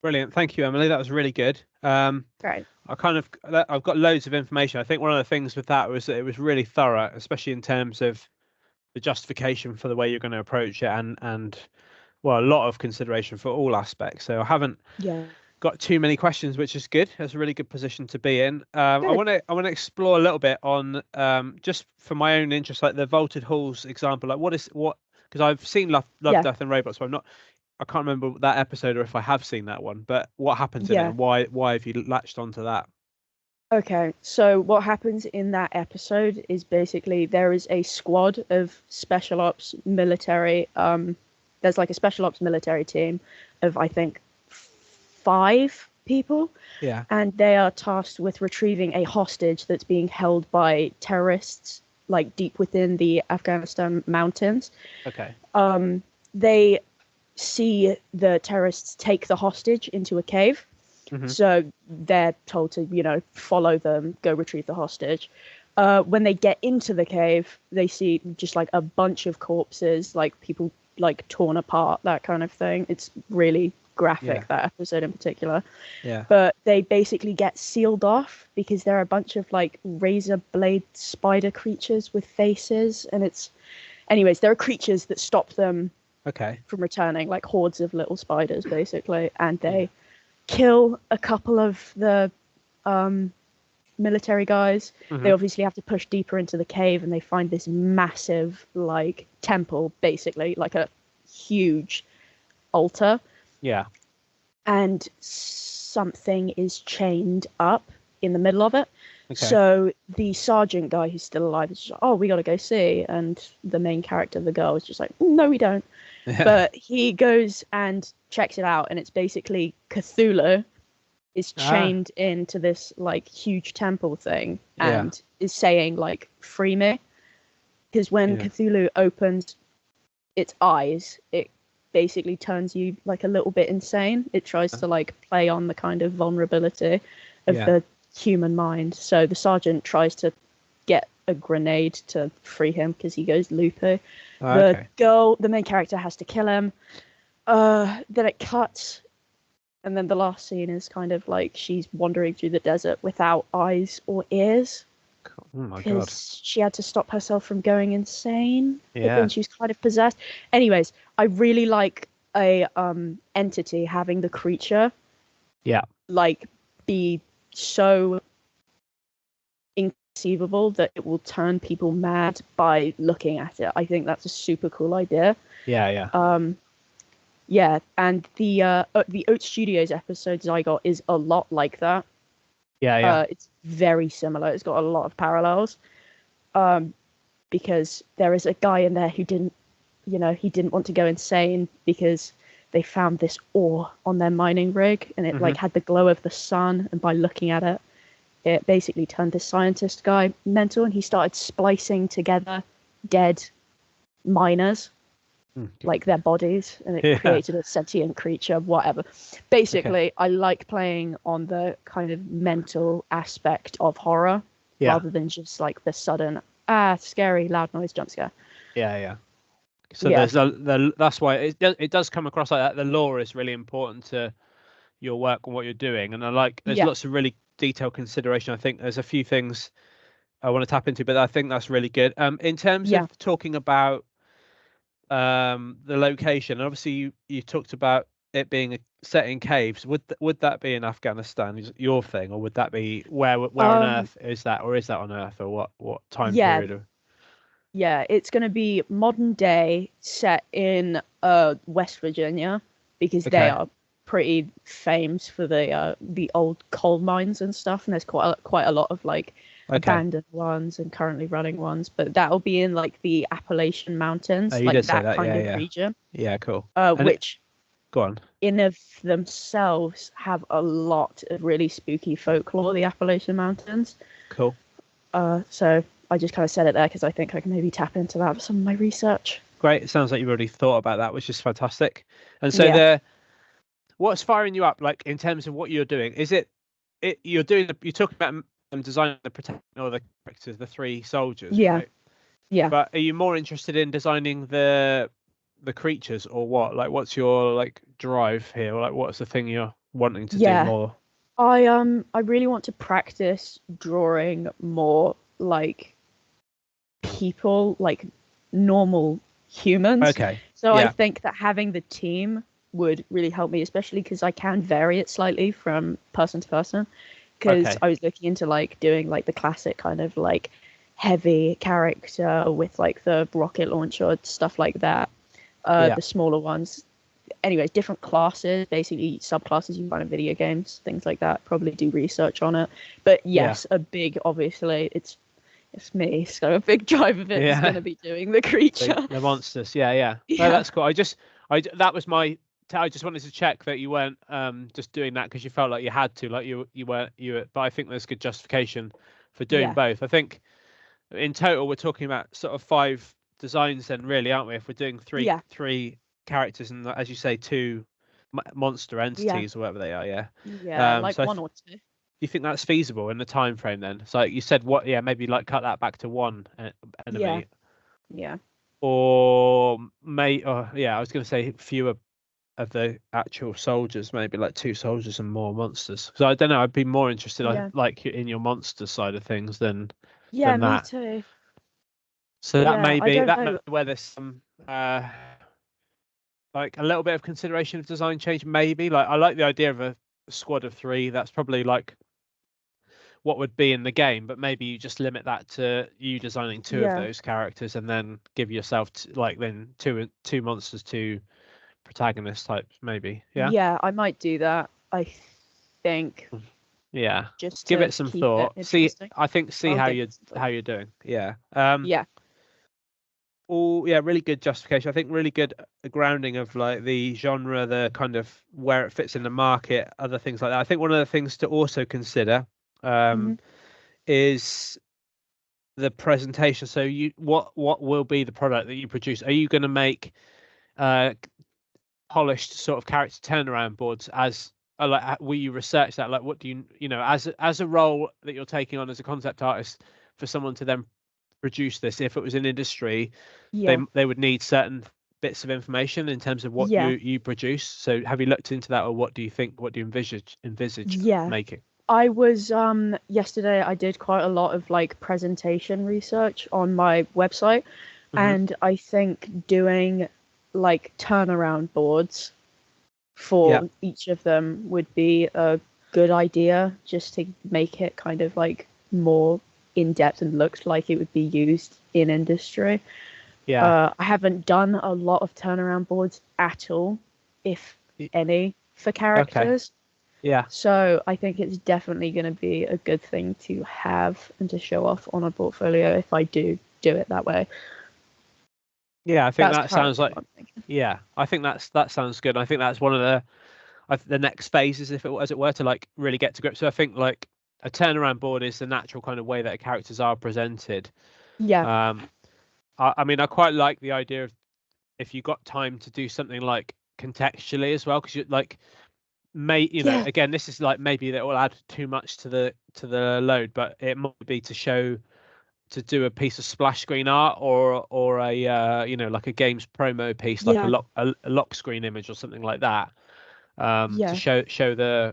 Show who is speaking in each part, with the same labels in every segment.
Speaker 1: Brilliant. Thank you, Emily. That was really good.
Speaker 2: Great.
Speaker 1: I've got loads of information. I think one of the things with that was that it was really thorough, especially in terms of the justification for the way you're going to approach it, and well, a lot of consideration for all aspects. So I haven't
Speaker 2: Yeah.
Speaker 1: got too many questions, which is good. That's a really good position to be in.
Speaker 2: Good.
Speaker 1: I want to explore a little bit on just for my own interest, like the vaulted halls example. Like what because I've seen Love,
Speaker 2: Yeah.
Speaker 1: Death and Robots, but I can't remember that episode or if I have seen that one. But what happens in it,
Speaker 2: Yeah.
Speaker 1: and why have you latched onto that?
Speaker 2: Okay, so what happens in that episode is basically there is a squad of special ops military. There's like a special ops military team of, I think, 5 people,
Speaker 1: Yeah.
Speaker 2: and they are tasked with retrieving a hostage that's being held by terrorists, like deep within the Afghanistan mountains.
Speaker 1: Okay.
Speaker 2: They see the terrorists take the hostage into a cave.
Speaker 1: Hmm.
Speaker 2: So they're told to, follow them, go retrieve the hostage. When they get into the cave, they see just like a bunch of corpses, like people like torn apart, that kind of thing. It's really graphic,
Speaker 1: Yeah.
Speaker 2: that episode in particular.
Speaker 1: Yeah.
Speaker 2: But they basically get sealed off because there are a bunch of like razor blade spider creatures with faces. And anyways, there are creatures that stop them
Speaker 1: Okay.
Speaker 2: from returning, like hordes of little spiders, basically. And
Speaker 1: Yeah.
Speaker 2: they kill a couple of the military guys. They
Speaker 1: Hmm.
Speaker 2: obviously have to push deeper into the cave, and they find this massive, like, temple, basically, like a huge altar,
Speaker 1: Yeah.
Speaker 2: and something is chained up in the middle of it.
Speaker 1: Okay.
Speaker 2: So the sergeant guy who's still alive is just like, oh, we got to go see. And the main character, the girl, is just like, no, we don't.
Speaker 1: Yeah.
Speaker 2: But he goes and checks it out, and it's basically Cthulhu is chained into this like huge temple thing and is saying like, free me. Because when Cthulhu opens its eyes, it basically turns you like a little bit insane. It tries to like play on the kind of vulnerability of the human mind. So the sergeant tries to get a grenade to free him because he goes loopy. The girl, the main character, has to kill him. Then it cuts, and then the last scene is kind of like she's wandering through the desert without eyes or ears.
Speaker 1: Oh my God.
Speaker 2: Because she had to stop herself from going insane.
Speaker 1: Yeah.
Speaker 2: But then she was kind of possessed. Anyways, I really like a entity having the creature like be so inconceivable that it will turn people mad by looking at it. I think that's a super cool idea.
Speaker 1: Yeah.
Speaker 2: Yeah, and the Oat Studios episode Zygot is a lot like that.
Speaker 1: Yeah.
Speaker 2: It's very similar. It's got a lot of parallels. Because there is a guy in there who didn't want to go insane because they found this ore on their mining rig, and it like had the glow of the sun, and by looking at it, it basically turned this scientist guy mental, and he started splicing together dead miners, like their bodies, and it created a sentient creature, whatever. Basically, I like playing on the kind of mental aspect of horror rather than just like the sudden, scary, loud noise jump scare.
Speaker 1: Yeah. So there's that's why it does come across like that. The lore is really important to your work and what you're doing, and there's lots of really detailed consideration. I think there's a few things I want to tap into, but I think that's really good. In terms of talking about the location, and obviously you talked about it being set in caves. Would that be in Afghanistan, is your thing, or would that be where on Earth is that, or is that on Earth, or what time period of?
Speaker 2: Yeah, it's going to be modern day, set in West Virginia, because they are pretty famous for the old coal mines and stuff, and there's quite a lot of like abandoned ones and currently running ones, but that'll be in like the Appalachian Mountains, like that kind of region.
Speaker 1: Yeah, cool.
Speaker 2: Which
Speaker 1: go on.
Speaker 2: In of themselves have a lot of really spooky folklore, the Appalachian Mountains.
Speaker 1: Cool.
Speaker 2: So I just kind of said it there because I think I can maybe tap into that for some of my research.
Speaker 1: Great. It sounds like you've already thought about that, which is fantastic. And so what's firing you up, like in terms of what you're doing? Is you're talking about designing the protector or the characters, the 3 soldiers, right?
Speaker 2: Yeah.
Speaker 1: But are you more interested in designing the the creatures, or what? Like, what's your like drive here? Like, what's the thing you're wanting to do
Speaker 2: Yeah,
Speaker 1: more?
Speaker 2: I really want to practice drawing more like people, like normal humans.
Speaker 1: Okay.
Speaker 2: So I
Speaker 1: Yeah.
Speaker 2: think that having the team would really help me, especially because I can vary it slightly from person to person. Because
Speaker 1: Okay.
Speaker 2: I was looking into like doing like the classic kind of like heavy character with like the rocket launcher, stuff like that.
Speaker 1: Yeah.
Speaker 2: The smaller ones. Anyways, different classes, basically subclasses you find in video games, things like that. Probably do research on it. But yes, a big, obviously, it's me, so a big drive of it is going to be doing the creature.
Speaker 1: The monsters. Yeah.
Speaker 2: Yeah.
Speaker 1: No, that's cool. That was my. I just wanted to check that you weren't just doing that because you felt like you had to, like you weren't. But I think there's good justification for doing both. I think in total we're talking about sort of 5 designs then, really, aren't we? If we're doing three characters and, as you say, 2 monster entities or whatever they are.
Speaker 2: Yeah, like
Speaker 1: so
Speaker 2: 1 or 2.
Speaker 1: you think that's feasible in the time frame then? So you said what? Yeah, maybe like cut that back to 1 enemy.
Speaker 2: Yeah.
Speaker 1: Or I was going to say fewer of the actual soldiers, maybe like 2 soldiers and more monsters. So I don't know. I'd be more interested, like in your monster side of things than
Speaker 2: me
Speaker 1: that.
Speaker 2: too.
Speaker 1: So that may be
Speaker 2: know.
Speaker 1: where there's some like a little bit of consideration of design change, maybe. Like I like the idea of a squad of 3. That's probably like what would be in the game, but maybe you just limit that to you designing 2 of those characters and then give yourself then two monsters, 2 protagonist types, maybe.
Speaker 2: Yeah, I might do that. I think.
Speaker 1: Yeah,
Speaker 2: just
Speaker 1: give it some thought. See how you're doing. Yeah.
Speaker 2: Yeah.
Speaker 1: Really good justification. I think really good grounding of like the genre, the kind of where it fits in the market, other things like that. I think one of the things to also consider is the presentation. So what will be the product that you produce? Are you going to make polished sort of character turnaround boards? As like, will you research that? Like, what do you know, as a role that you're taking on as a concept artist, for someone to then produce this, if it was in industry, they would need certain bits of information in terms of what you produce. So have you looked into that, or what do you envisage making?
Speaker 2: I was yesterday I did quite a lot of like presentation research on my website, and I think doing like turnaround boards for each of them would be a good idea, just to make it kind of like more in depth and looks like it would be used in industry. I haven't done a lot of turnaround boards at all, if any, for characters. So I think it's definitely going to be a good thing to have and to show off on a portfolio if I do it that way.
Speaker 1: I think that sounds like I think that sounds good. I think that's one of the next phases, as it were, to like really get to grips. So I think like a turnaround board is the natural kind of way that characters are presented. I mean, I quite like the idea of if you got time to do something like contextually as well, because you like again, this is like maybe that will add too much to the load, but it might be to do a piece of splash screen art or a like a games promo piece, like a lock screen image or something like that, to show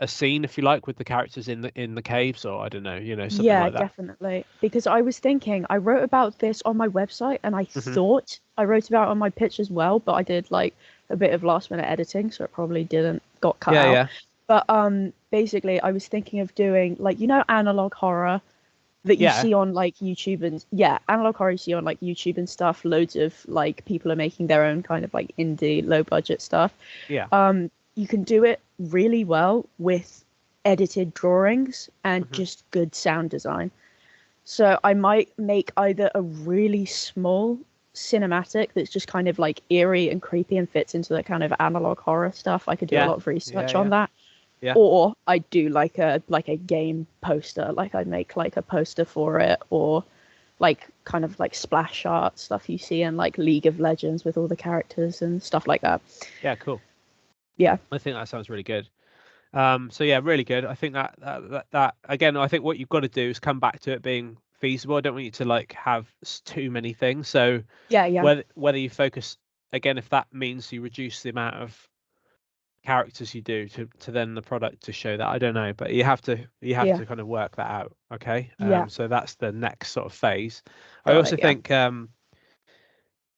Speaker 1: a scene, if you like, with the characters in the caves, or I don't know, something like that.
Speaker 2: Definitely, because I was thinking I wrote about this on my website, and I thought I wrote about it on my pitch as well, but I did like a bit of last minute editing, so it probably got cut out. But basically I was thinking of doing like analog horror that you see on like YouTube, and analog horror you see on like YouTube and stuff. Loads of like people are making their own kind of like indie low budget stuff. You can do it really well with edited drawings and just good sound design. So I might make either a really small cinematic that's just kind of like eerie and creepy and fits into the kind of analog horror stuff. I could do a lot of research on that. Or I'd do like a game poster, like I'd make like a poster for it, or like kind of like splash art stuff you see in like League of Legends with all the characters and stuff like that.
Speaker 1: Yeah, cool.
Speaker 2: Yeah,
Speaker 1: I think that sounds really good. So yeah, really good. I think that again, I think what you've got to do is come back to it being feasible. I don't want you to like have too many things. So whether you focus again, if that means you reduce the amount of characters you do to then the product to show that, I don't know, but you have to kind of work that out. Okay. So that's the next sort of phase. I also think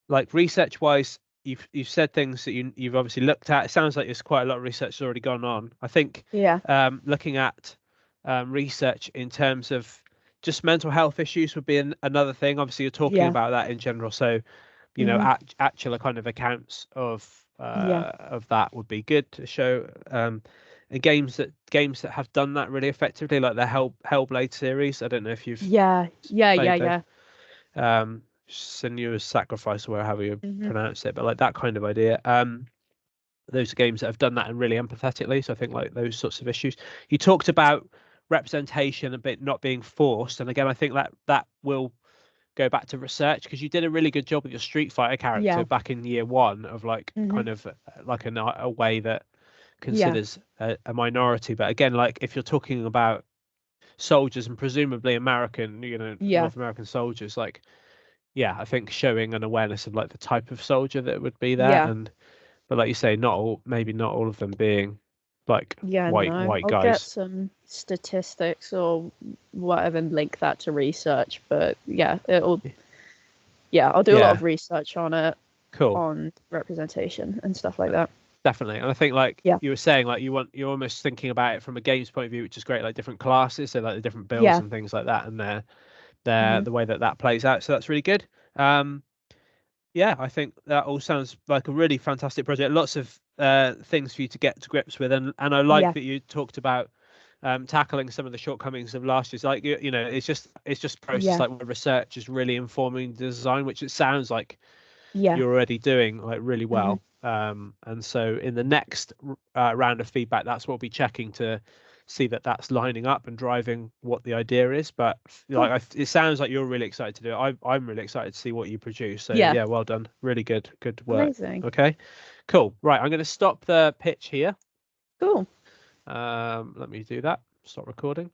Speaker 1: like research wise, you've said things that you've obviously looked at. It sounds like there's quite a lot of research that's already gone on. I think looking at research in terms of just mental health issues would be another thing. Obviously you're talking about that in general, so you know actual kind of accounts of that would be good to show. And games that have done that really effectively, like the Hellblade series. I don't know if you've Senua's Sacrifice, or however you pronounce it, but like that kind of idea. Those are games that have done that and really empathetically. So I think like those sorts of issues. You talked about representation a bit not being forced, and again, I think that will go back to research, because you did a really good job with your Street Fighter character back in year one of like kind of like a way that considers a minority. But again, like if you're talking about soldiers and presumably American, North American soldiers, like I think showing an awareness of like the type of soldier that would be there, but like you say, maybe not all of them being like white
Speaker 2: I'll
Speaker 1: guys.
Speaker 2: get some statistics or whatever and link that to research, but I'll do a lot of research on it.
Speaker 1: Cool.
Speaker 2: On representation and stuff like that.
Speaker 1: Definitely. And I think like you were saying, like you're almost thinking about it from a games point of view, which is great, like different classes, so like the different builds and things like that, and the way that plays out. So that's really good. I think that all sounds like a really fantastic project. Lots of things for you to get to grips with, and I like that you talked about tackling some of the shortcomings of last year's. Like it's just process like where research is really informing the design, which it sounds like you're already doing like really well. And so in the next round of feedback, that's what we'll be checking to see that that's lining up and driving what the idea is. But like it sounds like you're really excited to do it. I'm really excited to see what you produce. So well done, really good work.
Speaker 2: Amazing.
Speaker 1: Okay, cool. Right, I'm going to stop the pitch here.
Speaker 2: Cool.
Speaker 1: Let me do that. Stop recording.